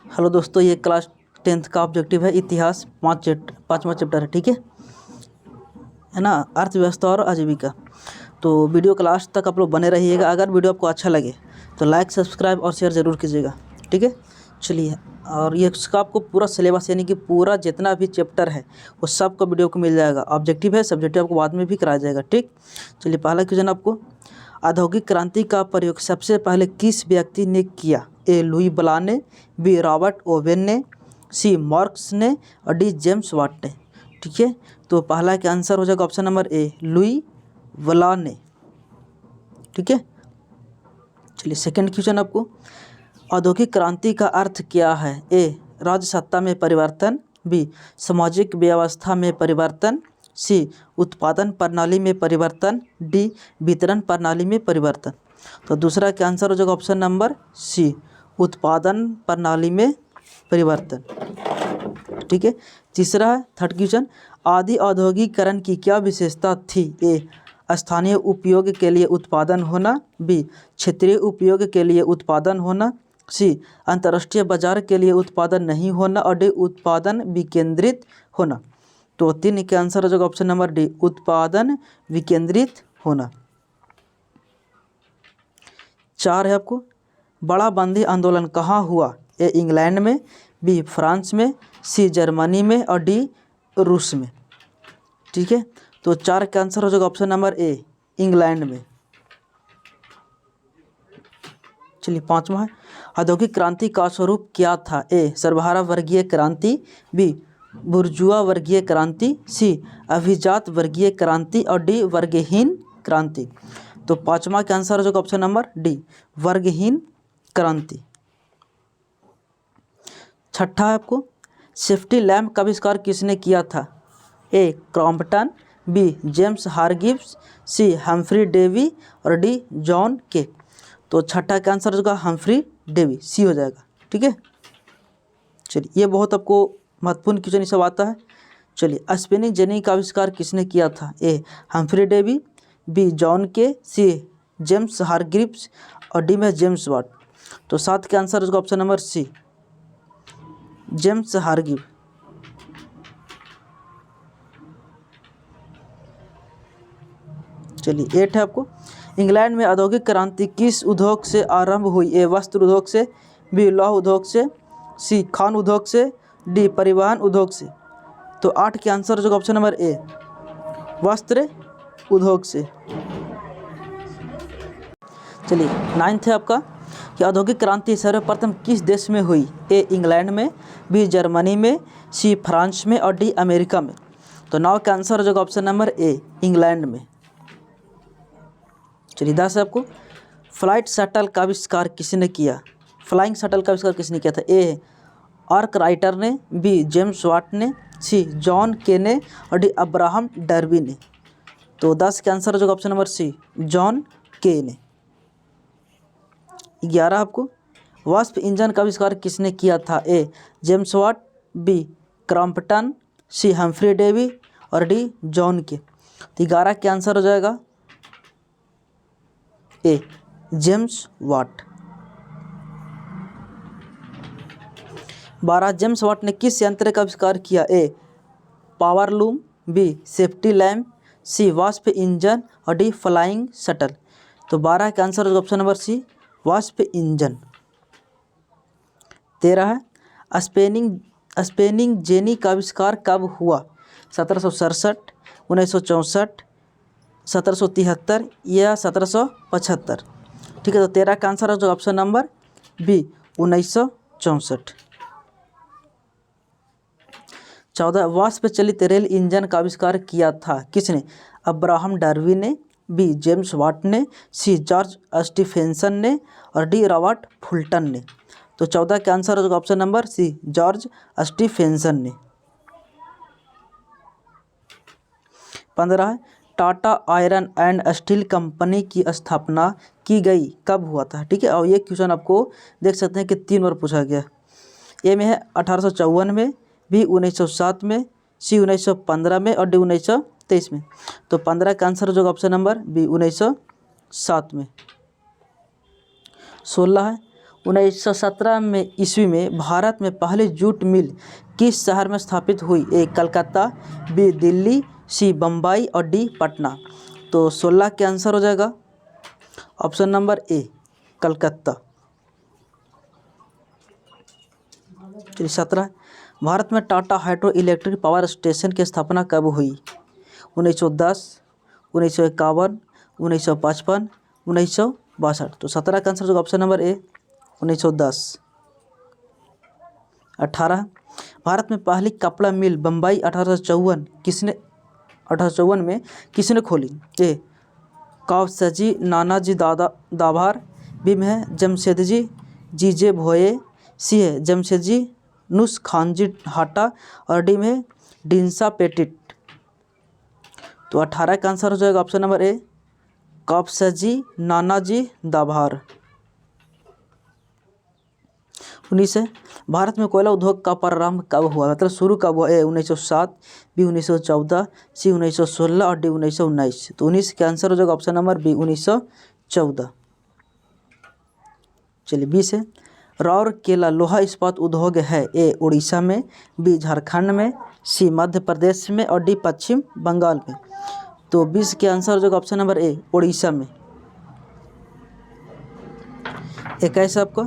Hello दोस्तों, ये class 10th का ऑब्जेक्टिव है इतिहास पाँचवा चैप्टर है। ठीक है ना, अर्थव्यवस्था और आजीविका। तो वीडियो को लास्ट तक आप लोग बने रहिएगा। अगर वीडियो आपको अच्छा लगे तो लाइक, सब्सक्राइब और शेयर ज़रूर कीजिएगा। ठीक है, चलिए। और ये इसका आपको पूरा सिलेबस यानी कि पूरा जितना भी चैप्टर है वो सब का वीडियो को मिल जाएगा। ऑब्जेक्टिव है, सब्जेक्टिव आपको बाद में भी कराया जाएगा। ठीक, चलिए। पहला क्वेश्चन आपको, औद्योगिक क्रांति का प्रयोग सबसे पहले किस व्यक्ति ने किया? ए लुई ब्ला ने, बी रॉबर्ट ओवेन ने, सी मार्क्स ने और डी जेम्स वाट ने। ठीक है, तो पहला का आंसर हो जाएगा ऑप्शन नंबर ए, लुई ब्ला ने। ठीक है, चलिए। सेकंड क्वेश्चन आपको, औद्योगिक क्रांति का अर्थ क्या है? ए राजसत्ता में परिवर्तन, बी सामाजिक व्यवस्था में परिवर्तन, सी उत्पादन प्रणाली में परिवर्तन, डी वितरण प्रणाली में परिवर्तन। तो दूसरा का आंसर हो जाएगा ऑप्शन नंबर सी, उत्पादन प्रणाली में परिवर्तन। ठीक है, तीसरा है थर्ड क्वेश्चन, आदि औद्योगिकरण की क्या विशेषता थी? ए स्थानीय उपयोग के लिए उत्पादन होना, बी क्षेत्रीय उपयोग के लिए उत्पादन होना, सी अंतर्राष्ट्रीय बाजार के लिए उत्पादन नहीं होना और डी उत्पादन विकेंद्रित होना। तो तीन के आंसर हो जाएगा ऑप्शन नंबर डी, उत्पादन विकेंद्रित होना। चार है आपको, बड़ा बंदी आंदोलन कहाँ हुआ? ए इंग्लैंड में, बी फ्रांस में, सी जर्मनी में और डी रूस में। ठीक है, तो चार का आंसर हो जाएगा ऑप्शन नंबर ए, इंग्लैंड में। चलिए, पांचवा है, औद्योगिक क्रांति का स्वरूप क्या था? ए सर्वहारा वर्गीय क्रांति, बी बुर्जुआ वर्गीय क्रांति, सी अभिजात वर्गीय क्रांति और डी वर्गहीन क्रांति। तो पांचवा का आंसर हो जाएगा ऑप्शन नंबर डी, वर्गहीन क्रांति। छठा है आपको, सेफ्टी लैम्प का आविष्कार किसने किया था? ए क्रॉम्पटन, बी जेम्स हारगिव्स, सी हम्फ्री डेवी और डी जॉन के। तो छठा का आंसर हो जाएगा हम्फ्री डेवी, सी हो जाएगा। ठीक है, चलिए। ये बहुत आपको महत्वपूर्ण क्वेश्चन सब आता है। चलिए, स्पिनिंग जेनी का आविष्कार किसने किया था? ए हम्फ्री डेवी, बी जॉन के, सी जेम्स हारग्रीव्स और डी में जेम्स वाट। तो सात का आंसर होगा ऑप्शन नंबर सी, जेम्स हारग्रीव। चलिए, एट है आपको, इंग्लैंड में औद्योगिक क्रांति किस उद्योग से आरंभ हुई? ए वस्त्र उद्योग से, बी लौह उद्योग से, सी खान उद्योग से, डी परिवहन उद्योग से। तो आठ के आंसर हो जाएगा ऑप्शन नंबर ए, वस्त्र उद्योग से। चलिए, नाइन्थ है आपका कि औद्योगिक क्रांति सर्वप्रथम किस देश में हुई? ए इंग्लैंड में, बी जर्मनी में, सी फ्रांस में और डी अमेरिका में। तो 9 का आंसर हो जाएगा ऑप्शन नंबर ए, इंग्लैंड में। चलिए, 10 है आपको, फ्लाइट शटल का आविष्कार किसने किया? फ्लाइंग शटल का आविष्कार किसने किया था? ए आर्क राइटर ने, बी जेम्स वाट ने, सी जॉन के ने और डी अब्राहम डर्बी ने। तो 10 का आंसर हो जाएगा ऑप्शन नंबर सी, जॉन के ने। 11 आपको, वाष्प इंजन का आविष्कार किसने किया था? ए जेम्स वाट, बी क्रॉम्पटन, सी हम्फ्री डेवी और डी जॉन के। तो 11 का आंसर हो जाएगा ए, जेम्स वाट। 12, जेम्स वाट ने किस यंत्र का आविष्कार किया? A power loom, B safety lamp, C वाष्प इंजन और डी फ्लाइंग शटल। तो 12 का आंसर होगा ऑप्शन नंबर सी, वाष्प इंजन। 13 है, स्पेनिंग जेनी का आविष्कार कब हुआ? 1767, 1964, 1773 या 1775। ठीक है, तो 13 का आंसर होगा ऑप्शन नंबर बी, 1964। 14, वाष्प चलित रेल इंजन का आविष्कार किया था किसने? अब्राहम डार्वी ने, बी जेम्स वाट ने, सी जॉर्ज स्टीफेंसन ने और डी रॉबर्ट फुल्टन ने। तो 14 का आंसर होगा option number C, George Stephenson ने। 15 है, Tata Iron and Steel Company की स्थापना की गई कब हुआ था? ठीक है, और ये क्वेश्चन आपको देख सकते हैं कि 3 बार पूछा गया। ए में है 1854 में, बी 1907 में, सी 1915 में और डी 1923 में। तो 15 का आंसर हो जाएगा ऑप्शन नंबर बी, 1907 में। 16 है, 1917 में ईस्वी में भारत में पहली जूट मिल किस शहर में स्थापित हुई? ए कलकत्ता, बी दिल्ली, सी बम्बई और डी पटना। तो 16 के आंसर हो जाएगा ऑप्शन नंबर ए कलकत्ता। चलिए 17, भारत में Tata hydro electric power station की स्थापना कब हुई? 1910, 1951, 1955, 1962। तो 17 का आंसर होगा ऑप्शन नंबर ए 1910। 18, भारत में पहली कपड़ा मिल बम्बई 1854 में किसने खोली? ए कावसजी नानाजी दाभार, बी में है जमशेदजी जीजे भोये, सी है जमशेदजी नुस खानजी हाटा और डी में है डिंसा पेटिट। तो 18 का आंसर हो जाएगा ऑप्शन नंबर ए कावसजी नानाजी दाभार। 19 है, भारत में कोयला उद्योग का प्रारंभ कब हुआ? मतलब शुरू कब हुआ? ए 1907, बी 1914, सी 1916 और डी 1919। तो 19 का आंसर हो जाएगा ऑप्शन नंबर बी 1914। चलिए 20 है, राउरकेला लोहा इस्पात उद्योग है? ए उड़ीसा में, बी झारखंड में, सी मध्य प्रदेश में और डी पश्चिम बंगाल में। तो 20 के आंसर हो जाएगा ऑप्शन नंबर ए उड़ीसा में। 21 आपको,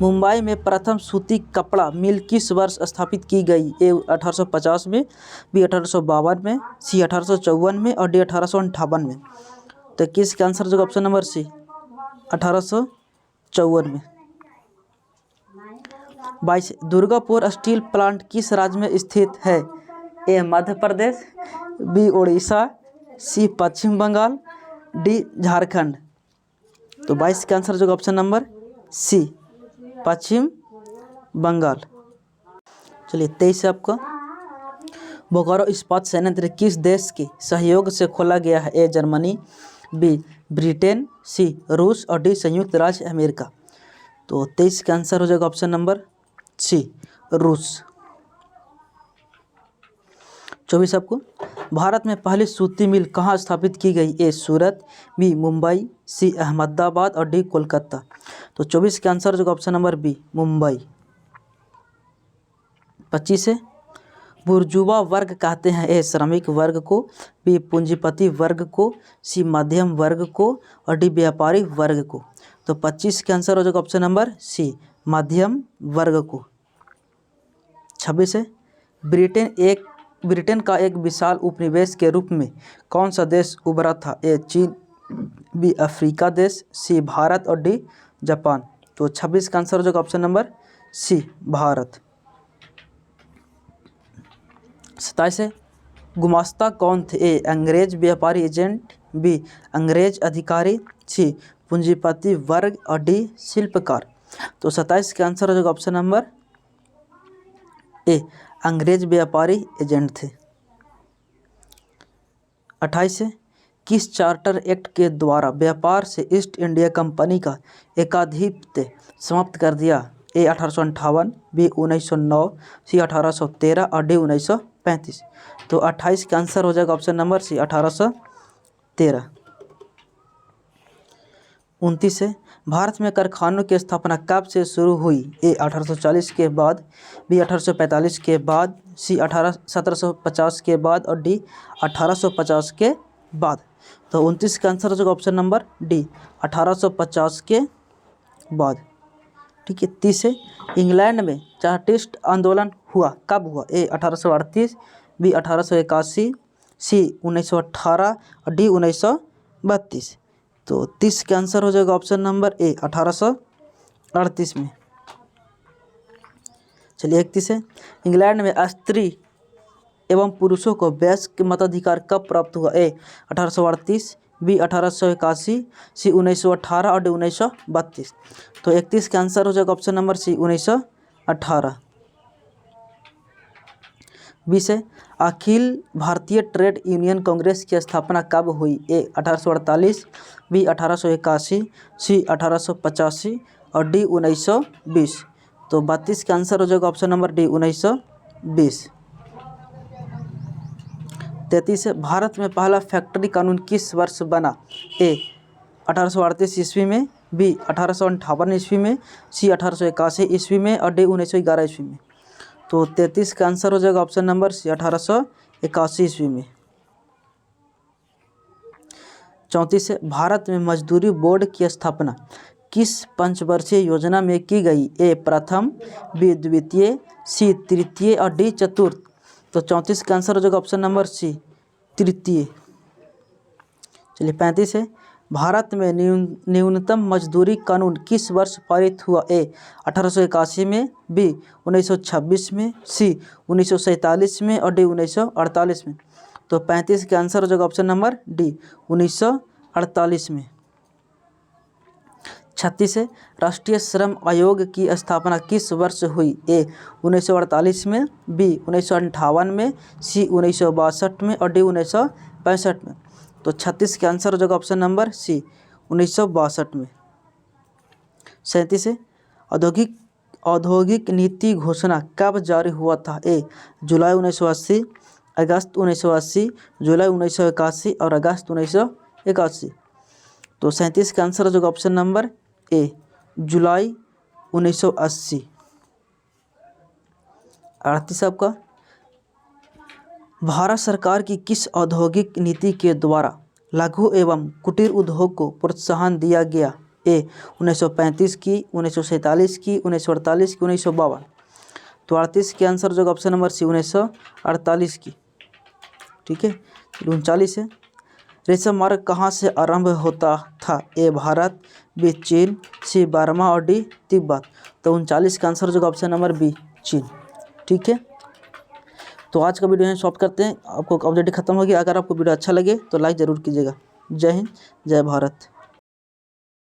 मुंबई में प्रथम सूती कपड़ा मिल किस वर्ष स्थापित की गई? ए 1850 में, बी 1852 में, सी 1854 में और डी 1858 में। तो किसका आंसर हो जाएगा ऑप्शन नंबर सी 1854 में। 22, दुर्गापुर स्टील प्लांट किस राज्य में स्थित है? ए मध्य प्रदेश, बी उड़ीसा, सी पश्चिम बंगाल, डी झारखंड। तो 22 का आंसर हो जाएगा ऑप्शन नंबर सी पश्चिम बंगाल। चलिए 23 है आपका, बोकारो इस्पात संयंत्र किस देश के सहयोग से खोला गया है? ए जर्मनी, बी ब्रिटेन, सी रूस और डी संयुक्त राज्य अमेरिका। तो 23 का आंसर हो जाएगा ऑप्शन नंबर सी रूस। 24 आपको, भारत में पहली सूती मिल कहाँ स्थापित की गई? ए सूरत, बी मुंबई, सी अहमदाबाद और डी कोलकाता। तो 24 का आंसर हो जाएगा ऑप्शन नंबर बी मुंबई। 25 है, बुर्जुआ वर्ग कहते हैं? ए श्रमिक वर्ग को, बी पूंजीपति वर्ग को, सी मध्यम वर्ग को और डी व्यापारी वर्ग को। तो 25 का आंसर हो जाएगा ऑप्शन नंबर सी मध्यम वर्ग को। 26 है, ब्रिटेन का एक विशाल उपनिवेश के रूप में कौन सा देश उभरा था? ए चीन, बी अफ्रीका देश, सी भारत और डी जापान। तो 26 का आंसर हो जाएगा ऑप्शन नंबर सी भारत। 27 है, गुमास्ता कौन थे? ए अंग्रेज व्यापारी एजेंट, बी अंग्रेज अधिकारी, सी पूंजीपति वर्ग और डी शिल्पकार। तो 27 का आंसर हो जाएगा ऑप्शन नंबर ए अंग्रेज व्यापारी एजेंट थे। 28 है, किस चार्टर एक्ट के द्वारा व्यापार से ईस्ट इंडिया कंपनी का एकाधिपत्य समाप्त कर दिया? ए 1858, बी 1909, सी 1813 और डी 1935। तो 28 का आंसर हो जाएगा ऑप्शन नंबर सी 1813। 29 है, भारत में कारखानों की स्थापना कब से शुरू हुई? ए 1840 के बाद, बी 1845 के बाद, सी 1750 के बाद और डी 1850 के बाद। तो 29 का आंसर हो जाएगा ऑप्शन नंबर डी 1850 के बाद। ठीक है। 30 है, इंग्लैंड में चार्टिस्ट आंदोलन हुआ कब हुआ? ए 1838, बी 1881, सी 1918 और डी 1932। तो 30 का आंसर हो जाएगा ऑप्शन नंबर ए 1838 में। चलिए 31 है, इंग्लैंड में स्त्री एवं पुरुषों को वयस्क मताधिकार कब प्राप्त हुआ? ए 1838, बी 1881, सी 1918 और डी 1932। तो 31 का आंसर हो जाएगा ऑप्शन नंबर सी 1918। 20 है, अखिल भारतीय ट्रेड यूनियन कांग्रेस की स्थापना कब हुई? ए 1848, बी 1881, सी 1885 और डी 1920। तो 32 का आंसर हो जाएगा ऑप्शन नंबर डी 1920। 33 है, भारत में पहला फैक्ट्री कानून किस वर्ष बना? ए 1838 ईस्वी में, बी 1858 ईस्वी में, सी 1881 ईस्वी में और डी 1911 ईस्वी में। तो 33 का आंसर हो जाएगा ऑप्शन नंबर सी 1881 ईस्वी में। 34 है, भारत में मजदूरी बोर्ड की स्थापना किस पंचवर्षीय योजना में की गई? ए प्रथम, बी द्वितीय, सी तृतीय और डी चतुर्थ। तो 34 का आंसर हो जाएगा ऑप्शन नंबर सी तृतीय। चलिए 35 है, भारत में न्यूनतम मजदूरी कानून किस वर्ष पारित हुआ? ए 1881 में, बी 1926 में, सी 1947 में और डी 1948 में। तो 35 का आंसर हो जाएगा ऑप्शन नंबर डी 1948 में। 36 है, राष्ट्रीय श्रम आयोग की स्थापना किस वर्ष हुई? ए 1948 में, बी 1958 में, सी 1962 में और डी 1965 में। तो 36 का आंसर हो जाएगा ऑप्शन नंबर सी 1962 में। 37 है, औद्योगिक नीति घोषणा कब जारी हुआ था? ए जुलाई 1980, अगस्त 1980, जुलाई 1981 और अगस्त 1981। तो 37 का आंसर हो जाएगा ऑप्शन नंबर ए जुलाई 1980। 38 आपका, भारत सरकार की किस औद्योगिक नीति के द्वारा लघु एवं कुटीर उद्योग को प्रोत्साहन दिया गया? ए 1935 की, 1947 की, 1948 की, 1952। तो 38 के आंसर जो ऑप्शन नंबर सी 1948 की। ठीक है। 39 है, रेशम मार्ग कहाँ से आरंभ होता था? ए भारत, बी चीन, सी बर्मा और डी तिब्बत। तो 39 का आंसर जो ऑप्शन नंबर बी चीन। ठीक है। तो आज का वीडियो यहाँ शॉर्ट करते हैं, आपको ऑब्जेक्टिव खत्म हो गया। अगर आपको वीडियो अच्छा लगे तो लाइक ज़रूर कीजिएगा। जय हिंद, जय भारत।